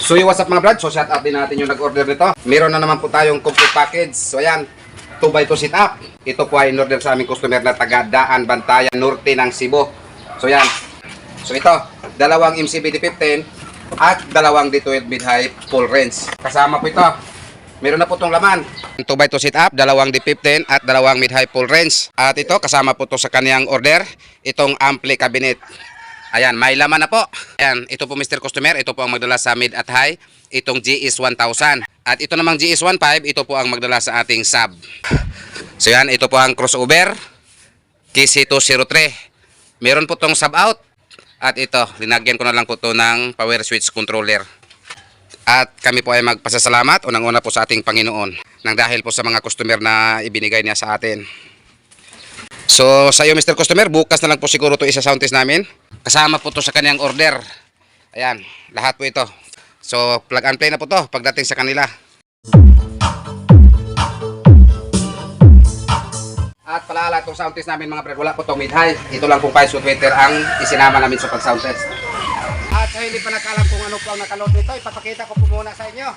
So what's up mga brad? So shout out din natin yung nag-order nito. Meron na naman po tayong complete package. So ayan, 2x2 setup. Ito po ay in-order sa aming customer na taga Daan, Bantayan, Norte ng Cebu. So ayan. So ito, dalawang MCBD15 at dalawang D12 mid-high full range. Kasama po ito. Meron na po itong laman. 2x2 setup, dalawang D15 at dalawang mid-high full range. At ito, kasama po ito sa kaniyang order. Itong ampli cabinet. Ayan, may laman na po. Ayan, ito po Mr. Customer, ito po ang magdala sa mid at high, itong GS1000. At ito namang GS15, ito po ang magdala sa ating sub. So yan, ito po ang crossover, KC203. Meron po tong sub out. At ito, linagyan ko na lang po to ng power switch controller. At kami po ay magpasasalamat, unang-una po sa ating Panginoon, nang dahil po sa mga customer na ibinigay niya sa atin. So sa iyo Mr. Customer, bukas na lang po siguro to isa-sound test namin. Kasama po to sa kanyang order. Ayan, lahat po ito. So plug and play na po to pagdating sa kanila. At paalala, itong sound test namin mga pre, wala po itong mid-high. Ito lang pong 5 tweeter ang isinama namin sa pag-sound test. At sa hindi pa nakaalam kung ano po ang nakaload dito, ipapakita ko po muna sa inyo.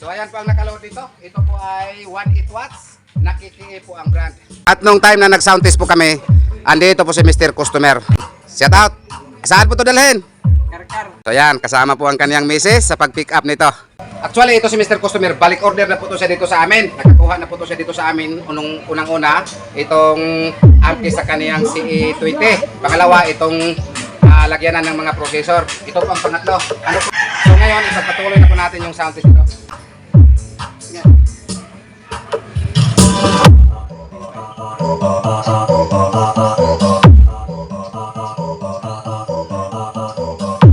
So ayan po ang nakaload dito. Ito po ay 180 watts. Nakiki po ang brand. At nung time na nag-sound test po kami, andito po si Mr. Customer. Shout out! Saan po ito dalhin? Karkar. So yan, kasama po ang kaniyang misis sa pag-pick up nito. Actually, ito si Mr. Customer, balik order na po ito siya dito sa amin. Nakakuha na po ito siya dito sa amin unang-una. Itong ampli sa kaniyang CE20. Pangalawa, itong lagyanan ng mga processor. Ito po ang pangatlo. Ano po? So ngayon, ipagpatuloy na po natin yung sound test ito.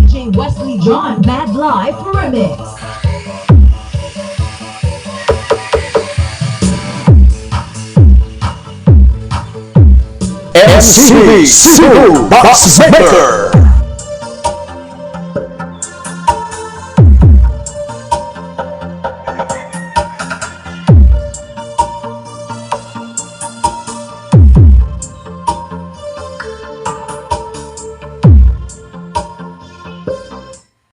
DJ Wesley John Mad Live Remix. MCB Cebu Box Maker.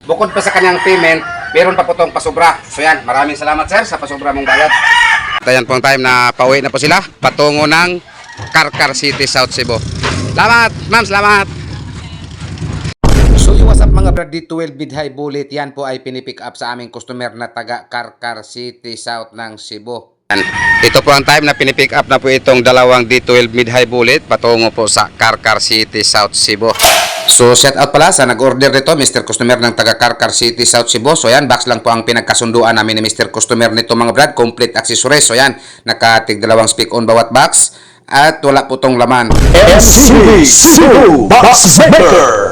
Bukod pa sa kanyang payment, meron pa po itong pasobra. So yan, maraming salamat sir sa pasobra mong bayad. At ayan po ang time na pauwi na po sila patungo ng Karkar City, South Cebu. Salamat, ma'am, salamat. So what's up mga brad, D12 mid-high bullet. Yan po ay pinipick up sa aming customer na taga Karkar City, South ng Cebu. Ito po ang time na pinipick up na po itong dalawang D12 mid-high bullet patungo po sa Karkar City, South Cebu. So shout out pala sa nag-order nito, Mr. Customer ng taga Karkar City, South Cebu. So yan, box lang po ang pinagkasunduan namin ni Mr. Customer nito mga brad, complete accessories. So yan, nakatig dalawang speak on bawat box at wala po tong laman. MCB Cebu Box Maker.